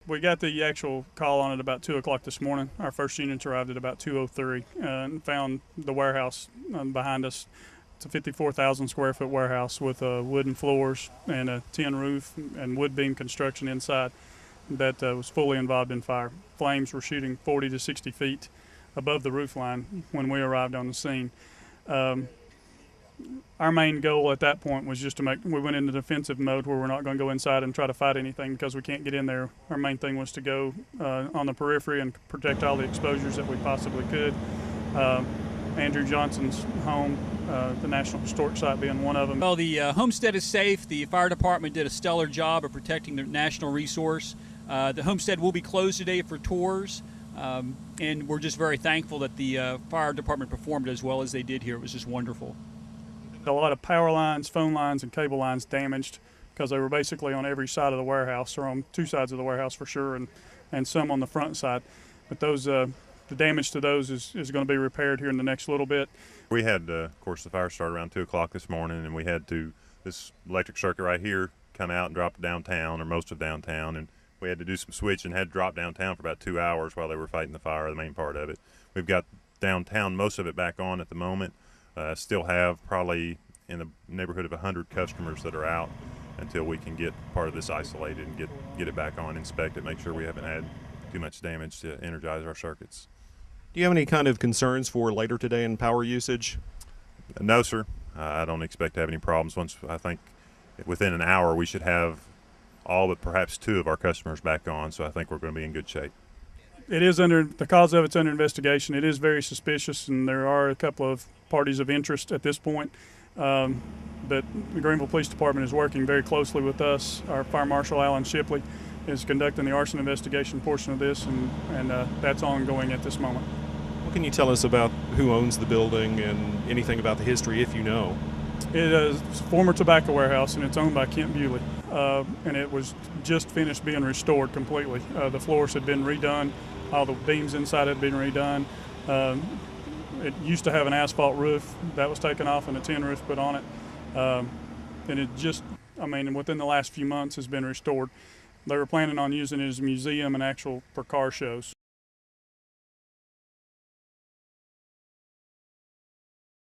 We got the actual call on it about 2 o'clock this morning. Our first units arrived at about 2:03 and found the warehouse behind us. It's a 54,000 square foot warehouse with wooden floors and a tin roof and wood beam construction inside that was fully involved in fire. Flames were shooting 40 to 60 feet above the roof line when we arrived on the scene. Our main goal at that point was just we went into defensive mode where we're not going to go inside and try to fight anything because we can't get in there. Our main thing was to go on the periphery and protect all the exposures that we possibly could. Andrew Johnson's home, the National Historic Site being one of them. Well, the homestead is safe. The fire department did a stellar job of protecting the national resource. The homestead will be closed today for tours, and we're just very thankful that the fire department performed as well as they did here. It was just wonderful. A lot of power lines, phone lines, and cable lines damaged because they were basically on every side of the warehouse, or on two sides of the warehouse for sure, and some on the front side. But those, the damage to those is going to be repaired here in the next little bit. We had, of course, the fire started around 2 o'clock this morning, and we had this electric circuit right here come out and drop to downtown, or most of downtown, and we had to do some switching, had to drop downtown for about 2 hours while they were fighting the fire, the main part of it. We've got downtown, most of it back on at the moment. Still have probably in the neighborhood of 100 customers that are out until we can get part of this isolated and get it back on, inspect it, make sure we haven't had too much damage to energize our circuits. Do you have any kind of concerns for later today in power usage? No, sir. I don't expect to have any problems. I think within an hour we should have all but perhaps 2 of our customers back on, so I think we're going to be in good shape. It is the cause of it's under investigation. It is very suspicious, and there are a couple of parties of interest at this point. But the Greenville Police Department is working very closely with us. Our Fire Marshal Alan Shipley is conducting the arson investigation portion of this, and that's ongoing at this moment. What can you tell us about who owns the building and anything about the history, if you know? It is a former tobacco warehouse, and it's owned by Kent Bewley, and it was just finished being restored completely. The floors had been redone. All the beams inside had been redone. It used to have an asphalt roof that was taken off and a tin roof put on it. And it just, within the last few months has been restored. They were planning on using it as a museum and for car shows.